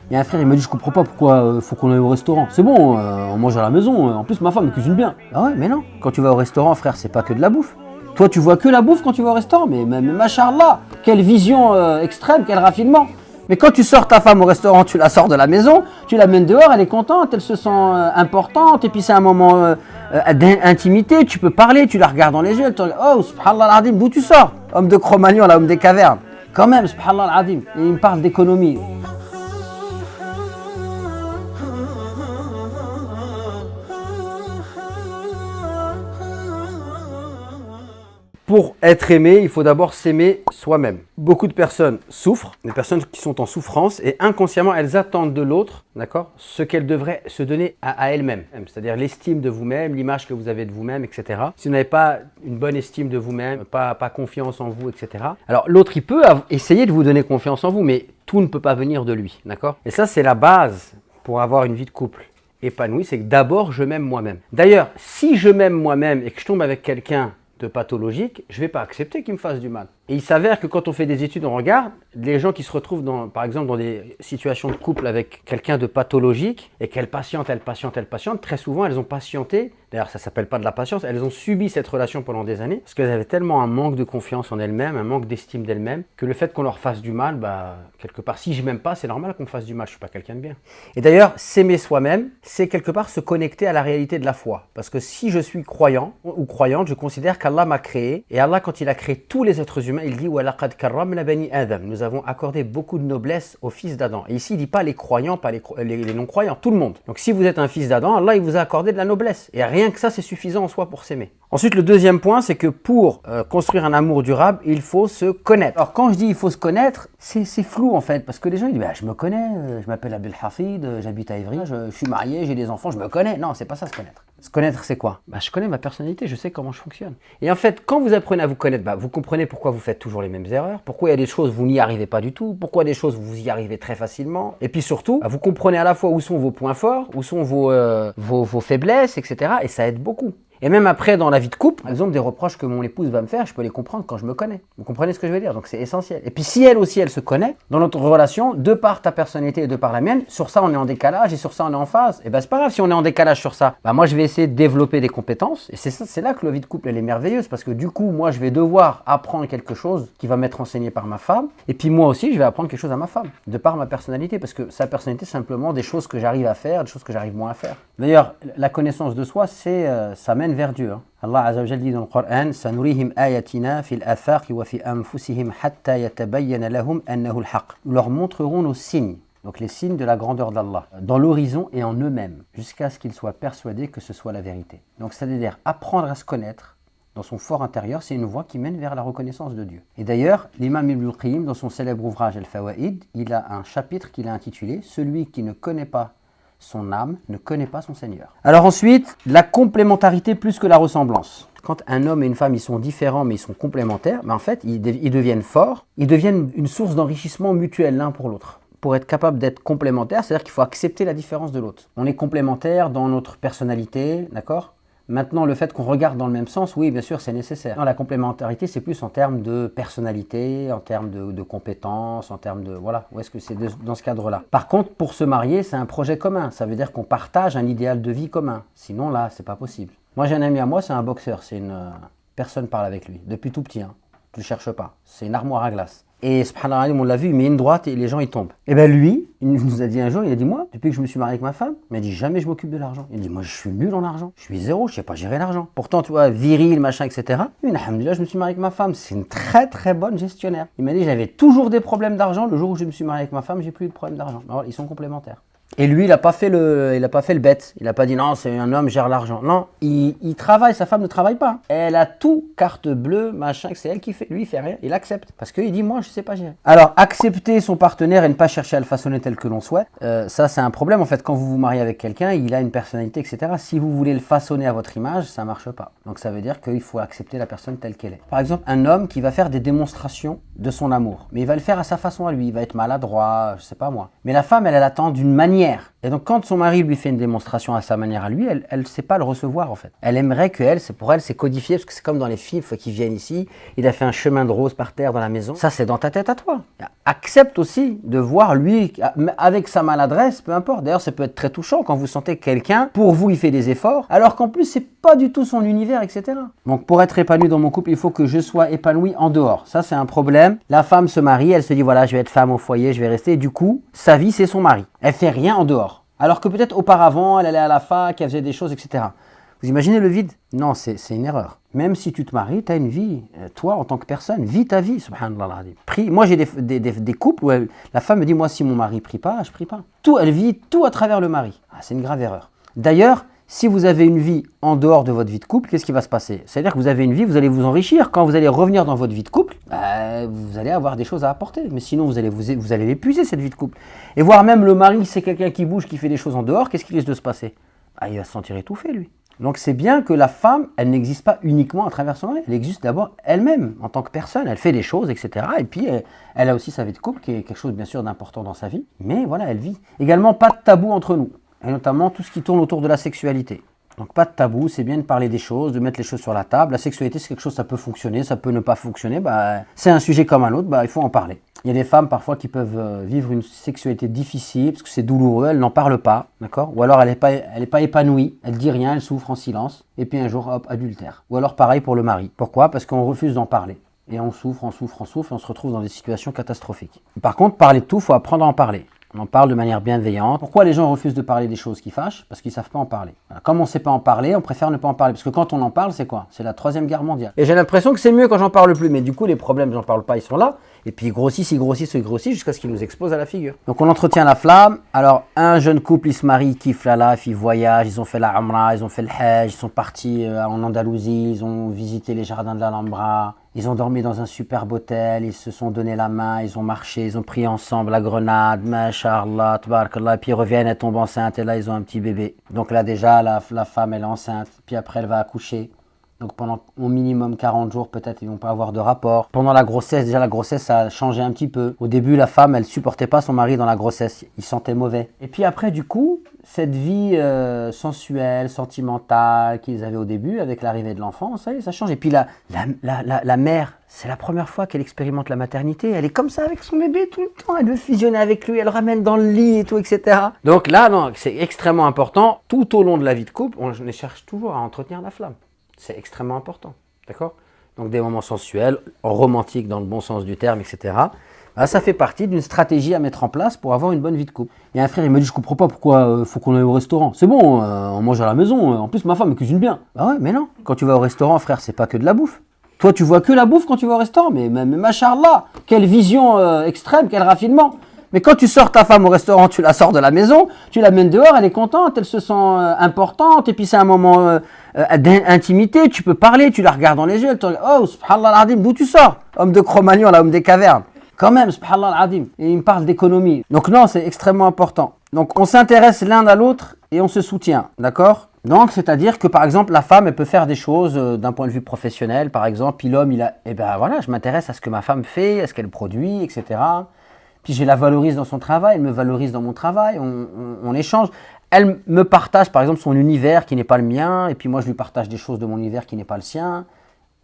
Il y a un frère, il m'a dit, je comprends pas pourquoi faut qu'on aille au restaurant. C'est bon, on mange à la maison. En plus, ma femme cuisine bien. Ah ouais, mais non. Quand tu vas au restaurant, frère, c'est pas que de la bouffe. Toi, tu vois que la bouffe quand tu vas au restaurant. Mais machallah, quelle vision extrême, quel raffinement. Mais quand tu sors ta femme au restaurant, tu la sors de la maison, tu l'amènes dehors, elle est contente, elle se sent importante. Et puis c'est un moment d'intimité, tu peux parler, tu la regardes dans les yeux. Elle te regarde, oh, subhanallah al-azim, d'où tu sors? Homme de Cro-Magnon, là, homme des cavernes. Quand même, subhanallah al-azim. Et il me parle d'économie. Pour être aimé, il faut d'abord s'aimer soi-même. Beaucoup de personnes souffrent, des personnes qui sont en souffrance et inconsciemment, elles attendent de l'autre, d'accord, ce qu'elles devraient se donner à elles-mêmes. C'est-à-dire l'estime de vous-même, l'image que vous avez de vous-même, etc. Si vous n'avez pas une bonne estime de vous-même, pas confiance en vous, etc. Alors l'autre, il peut essayer de vous donner confiance en vous, mais tout ne peut pas venir de lui, d'accord? Et ça, c'est la base pour avoir une vie de couple épanouie, c'est que d'abord, je m'aime moi-même. D'ailleurs, si je m'aime moi-même et que je tombe avec quelqu'un de pathologique, je ne vais pas accepter qu'il me fasse du mal. Et il s'avère que quand on fait des études, on regarde, les gens qui se retrouvent, par exemple, dans des situations de couple avec quelqu'un de pathologique et qu'elle patiente, très souvent, elles ont patienté, d'ailleurs ça ne s'appelle pas de la patience, elles ont subi cette relation pendant des années parce qu'elles avaient tellement un manque de confiance en elles-mêmes, un manque d'estime d'elles-mêmes, que le fait qu'on leur fasse du mal, quelque part, si je m'aime pas, c'est normal qu'on me fasse du mal, je ne suis pas quelqu'un de bien. Et d'ailleurs, s'aimer soi-même, c'est quelque part se connecter à la réalité de la foi. Parce que si je suis croyant ou croyante, je considère qu'Allah m'a créé, et Allah, quand il a créé tous les êtres humains, il dit وَلَقَدْ كَرَّمْنَا بَنِي آدَمَ. Nous avons accordé beaucoup de noblesse aux fils d'Adam. Et ici, il ne dit pas les croyants, pas les non-croyants, tout le monde. Donc si vous êtes un fils d'Adam, Allah il vous a accordé de la noblesse. Et rien que ça, c'est suffisant en soi pour s'aimer. Ensuite, le deuxième point, c'est que pour construire un amour durable, il faut se connaître. Alors quand je dis il faut se connaître, c'est flou en fait, parce que les gens ils disent je me connais, je m'appelle Abdel Hafid, j'habite à Évry, je suis marié, j'ai des enfants, je me connais. Non, c'est pas ça se connaître. Se connaître, c'est quoi? Je connais ma personnalité, je sais comment je fonctionne. Et en fait, quand vous apprenez à vous connaître, vous comprenez pourquoi vous faites toujours les mêmes erreurs, pourquoi il y a des choses vous n'y arrivez pas du tout, pourquoi des choses vous y arrivez très facilement. Et puis surtout, vous comprenez à la fois où sont vos points forts, où sont vos faiblesses, etc. Et ça aide beaucoup. Et même après, dans la vie de couple, par exemple, des reproches que mon épouse va me faire, je peux les comprendre quand je me connais. Vous comprenez ce que je veux dire? Donc c'est essentiel. Et puis si elle aussi, elle se connaît, dans notre relation, de par ta personnalité et de par la mienne, sur ça on est en décalage et sur ça on est en phase. Et c'est pas grave si on est en décalage sur ça. Moi je vais essayer de développer des compétences. Et c'est là que la vie de couple elle est merveilleuse, parce que du coup, moi je vais devoir apprendre quelque chose qui va m'être enseigné par ma femme. Et puis moi aussi, je vais apprendre quelque chose à ma femme, de par ma personnalité, parce que sa personnalité, c'est simplement des choses que j'arrive à faire, des choses que j'arrive moins à faire. D'ailleurs, la connaissance de soi, ça mène vers Dieu. Allah Azza wa Jalla dit dans le Coran Sanurihim ayatina fil afaq wa fi anfusihim hatta yatabayyana lahum annahu al-haq. Nous leur montrerons nos signes, donc les signes de la grandeur d'Allah, dans l'horizon et en eux-mêmes, jusqu'à ce qu'ils soient persuadés que ce soit la vérité. Donc c'est-à-dire apprendre à se connaître dans son fort intérieur, c'est une voie qui mène vers la reconnaissance de Dieu. Et d'ailleurs, l'imam Ibn al-Qayyim, dans son célèbre ouvrage Al-Fawaid, il a un chapitre qu'il a intitulé Celui qui ne connaît pas son âme ne connaît pas son Seigneur. Alors ensuite, la complémentarité plus que la ressemblance. Quand un homme et une femme, ils sont différents mais ils sont complémentaires, en fait, ils deviennent forts, ils deviennent une source d'enrichissement mutuel l'un pour l'autre. Pour être capable d'être complémentaire, c'est-à-dire qu'il faut accepter la différence de l'autre. On est complémentaires dans notre personnalité, d'accord ? Maintenant, le fait qu'on regarde dans le même sens, oui, bien sûr, c'est nécessaire. Non, la complémentarité, c'est plus en termes de personnalité, en termes de compétences, en termes de... Voilà, où est-ce que c'est dans ce cadre-là. Par contre, pour se marier, c'est un projet commun. Ça veut dire qu'on partage un idéal de vie commun. Sinon, là, c'est pas possible. Moi, j'ai un ami à moi, c'est un boxeur. Personne parle avec lui. Depuis tout petit, hein. Tu le cherches pas. C'est une armoire à glace. Et subhanallah, on l'a vu, il met une droite et les gens ils tombent. Et bien lui, il nous a dit un jour, il a dit moi, depuis que je me suis marié avec ma femme, il m'a dit jamais je m'occupe de l'argent. Il dit moi je suis nul en argent, je suis zéro, je sais pas gérer l'argent. Pourtant tu vois, viril, machin, etc. Mais alhamdoulilah, je me suis marié avec ma femme, c'est une très très bonne gestionnaire. Il m'a dit j'avais toujours des problèmes d'argent, le jour où je me suis marié avec ma femme, j'ai plus eu de problème d'argent. Alors ils sont complémentaires. Et lui, il n'a pas fait le bête. Il n'a pas dit non, c'est un homme, gère l'argent. Non, il travaille, sa femme ne travaille pas. Elle a tout, carte bleue, machin, c'est elle qui fait. Lui, il fait rien, il accepte. Parce qu'il dit, moi, je ne sais pas gérer. Alors, accepter son partenaire et ne pas chercher à le façonner tel que l'on souhaite, ça, c'est un problème. En fait, quand vous vous mariez avec quelqu'un, il a une personnalité, etc. Si vous voulez le façonner à votre image, ça ne marche pas. Donc, ça veut dire qu'il faut accepter la personne telle qu'elle est. Par exemple, un homme qui va faire des démonstrations de son amour. Mais il va le faire à sa façon à lui. Il va être maladroit, je ne sais pas moi. Mais la femme, elle attend d'une manière. Et donc quand son mari lui fait une démonstration à sa manière à lui, elle ne sait pas le recevoir en fait. Elle aimerait que pour elle, c'est codifié, parce que c'est comme dans les films, il faut qu'ils viennent ici, il a fait un chemin de rose par terre dans la maison. Ça, c'est dans ta tête à toi. Accepte aussi de voir lui, avec sa maladresse, peu importe. D'ailleurs, ça peut être très touchant quand vous sentez que quelqu'un, pour vous, il fait des efforts, alors qu'en plus, c'est pas du tout son univers, etc. Donc pour être épanoui dans mon couple, il faut que je sois épanoui en dehors. Ça, c'est un problème. La femme se marie, elle se dit, voilà, je vais être femme au foyer, je vais rester. Et du coup, sa vie, c'est son mari. Elle fait rien en dehors. Alors que peut-être auparavant, elle allait à la fac, elle faisait des choses, etc. Vous imaginez le vide? Non, c'est une erreur. Même si tu te maries, tu as une vie. Toi, en tant que personne, vis ta vie, subhanallah. Moi, j'ai des couples où la femme me dit, moi, si mon mari ne prie pas, je ne prie pas. Elle vit tout à travers le mari. Ah, c'est une grave erreur. D'ailleurs, si vous avez une vie en dehors de votre vie de couple, qu'est-ce qui va se passer? C'est-à-dire que vous avez une vie, vous allez vous enrichir. Quand vous allez revenir dans votre vie de couple, vous allez avoir des choses à apporter. Mais sinon, vous allez l'épuiser, cette vie de couple. Et voire même le mari, c'est quelqu'un qui bouge, qui fait des choses en dehors, qu'est-ce qui risque de se passer? Il va se sentir étouffé, lui. Donc c'est bien que la femme, elle n'existe pas uniquement à travers son mari, elle existe d'abord elle-même, en tant que personne. Elle fait des choses, etc. Et puis, elle a aussi sa vie de couple, qui est quelque chose, bien sûr, d'important dans sa vie. Mais voilà, elle vit. Également, pas de tabou entre nous. Et notamment tout ce qui tourne autour de la sexualité. Donc pas de tabou, c'est bien de parler des choses, de mettre les choses sur la table. La sexualité, c'est quelque chose, ça peut fonctionner, ça peut ne pas fonctionner. C'est un sujet comme un autre, il faut en parler. Il y a des femmes parfois qui peuvent vivre une sexualité difficile, parce que c'est douloureux, elles n'en parlent pas, d'accord? Ou alors elle n'est pas épanouie, elle dit rien, elle souffre en silence, et puis un jour, hop, adultère. Ou alors pareil pour le mari. Pourquoi? Parce qu'on refuse d'en parler. Et on souffre, et on se retrouve dans des situations catastrophiques. Par contre, parler de tout, il faut apprendre à en parler. On en parle de manière bienveillante. Pourquoi les gens refusent de parler des choses qui fâchent? Parce qu'ils ne savent pas en parler. Voilà. Comme on ne sait pas en parler, on préfère ne pas en parler. Parce que quand on en parle, c'est quoi? C'est la 3e guerre mondiale. Et j'ai l'impression que c'est mieux quand j'en parle plus. Mais du coup, les problèmes, j'en parle pas, ils sont là. Et puis ils grossissent jusqu'à ce qu'ils nous explosent à la figure. Donc on entretient la flamme. Alors un jeune couple, ils se marient, ils kiffent la life, ils voyagent, ils ont fait la Umrah, ils ont fait le Hajj, ils sont partis en Andalousie, ils ont visité les jardins de l'Alhambra. Ils ont dormi dans un superbe hôtel, ils se sont donné la main, ils ont marché, ils ont pris ensemble la grenade, masha'Allah, tabarakallah, et puis ils reviennent, elle tombe enceinte, et là ils ont un petit bébé. Donc là déjà, la femme elle est enceinte, puis après elle va accoucher. Donc pendant au minimum 40 jours, peut-être ils vont pas avoir de rapport. Pendant la grossesse, déjà la grossesse ça a changé un petit peu. Au début, la femme, elle supportait pas son mari dans la grossesse, il sentait mauvais. Et puis après, du coup, cette vie sensuelle, sentimentale qu'ils avaient au début, avec l'arrivée de l'enfant, ça y est, ça change. Et puis la mère, c'est la première fois qu'elle expérimente la maternité. Elle est comme ça avec son bébé tout le temps. Elle veut fusionner avec lui, elle le ramène dans le lit et tout, etc. Donc là, non, c'est extrêmement important. Tout au long de la vie de couple, on cherche toujours à entretenir la flamme. C'est extrêmement important, d'accord? Donc des moments sensuels, romantiques dans le bon sens du terme, etc. Ça fait partie d'une stratégie à mettre en place pour avoir une bonne vie de couple. Il y a un frère, il m'a dit, je comprends pas pourquoi faut qu'on aille au restaurant. C'est bon, on mange à la maison. En plus, ma femme elle cuisine bien. Bah ouais, mais non. Quand tu vas au restaurant, frère, c'est pas que de la bouffe. Toi, tu vois que la bouffe quand tu vas au restaurant. Mais machallah, quelle vision extrême, quel raffinement. Mais quand tu sors ta femme au restaurant, tu la sors de la maison, tu la mènes dehors, elle est contente, elle se sent importante, et puis c'est un moment d'intimité, tu peux parler, tu la regardes dans les yeux, elle te regarde, oh, subhanallah al-adim, d'où tu sors? Homme de Cro-Magnon, là, homme des cavernes. Quand même, subhanallah al-adim. Et il me parle d'économie. Donc non, c'est extrêmement important. Donc on s'intéresse l'un à l'autre et on se soutient, d'accord? Donc c'est-à-dire que par exemple, la femme, elle peut faire des choses d'un point de vue professionnel, par exemple, puis l'homme, eh ben voilà, je m'intéresse à ce que ma femme fait, à ce qu'elle produit, etc. Puis je la valorise dans son travail, elle me valorise dans mon travail, on échange. Elle me partage par exemple son univers qui n'est pas le mien, et puis moi je lui partage des choses de mon univers qui n'est pas le sien.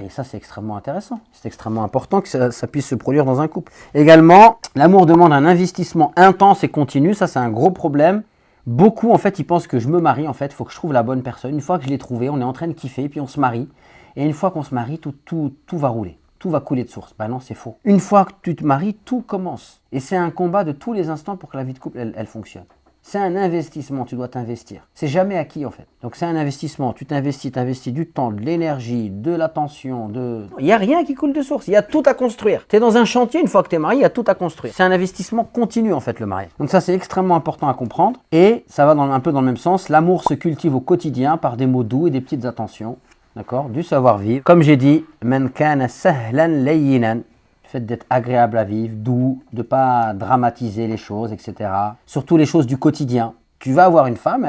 Et ça c'est extrêmement intéressant, c'est extrêmement important que ça puisse se produire dans un couple. Également, l'amour demande un investissement intense et continu, ça c'est un gros problème. Beaucoup en fait ils pensent que je me marie, en fait il faut que je trouve la bonne personne. Une fois que je l'ai trouvée, on est en train de kiffer, puis on se marie. Et une fois qu'on se marie, tout va rouler. Tout va couler de source. Ben non, c'est faux. Une fois que tu te maries, tout commence. Et c'est un combat de tous les instants pour que la vie de couple, elle fonctionne. C'est un investissement, tu dois t'investir. C'est jamais acquis en fait. Donc c'est un investissement, tu t'investis du temps, de l'énergie, de l'attention, Il n'y a rien qui coule de source, il y a tout à construire. Tu es dans un chantier, une fois que tu es marié, il y a tout à construire. C'est un investissement continu en fait le mariage. Donc ça c'est extrêmement important à comprendre. Et ça va un peu dans le même sens, l'amour se cultive au quotidien par des mots doux et des petites attentions. D'accord, du savoir-vivre. Comme j'ai dit, man kana sahlan layyinan, le fait d'être agréable à vivre, doux, de ne pas dramatiser les choses, etc. Surtout les choses du quotidien. Tu vas avoir une femme,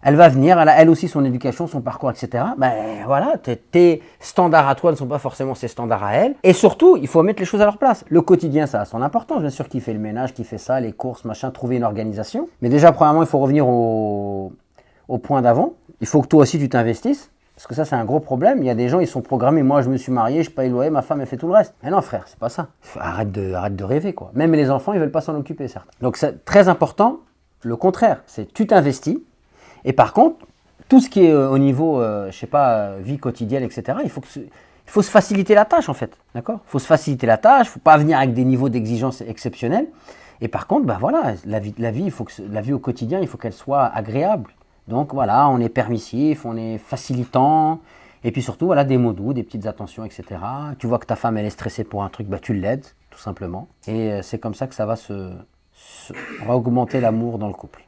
Elle va venir, elle a elle aussi son éducation, son parcours, etc. Ben voilà, tes standards à toi ne sont pas forcément ses standards à elle. Et surtout, il faut mettre les choses à leur place. Le quotidien, ça a son importance. Bien sûr, qui fait le ménage, qui fait ça, les courses, machin, trouver une organisation. Mais déjà, premièrement, il faut revenir au point d'avant. Il faut que toi aussi, tu t'investisses. Parce que ça, c'est un gros problème. Il y a des gens, ils sont programmés. Moi, je me suis marié, je paye le loyer, ma femme, elle fait tout le reste. Mais non, frère, c'est pas ça. Arrête de rêver, quoi. Même les enfants, ils veulent pas s'en occuper, certes. Donc, c'est très important. Le contraire, c'est tu t'investis. Et par contre, tout ce qui est au niveau, je sais pas, vie quotidienne, etc., il faut se faciliter la tâche, en fait. D'accord ? Il faut se faciliter la tâche. Il ne faut pas venir avec des niveaux d'exigence exceptionnels. Et par contre, ben voilà, la vie au quotidien, il faut qu'elle soit agréable. Donc voilà, on est permissif, on est facilitant. Et puis surtout, voilà, des mots doux, des petites attentions, etc. Tu vois que ta femme, elle est stressée pour un truc, bah, tu l'aides, tout simplement. Et c'est comme ça que ça va on va augmenter l'amour dans le couple.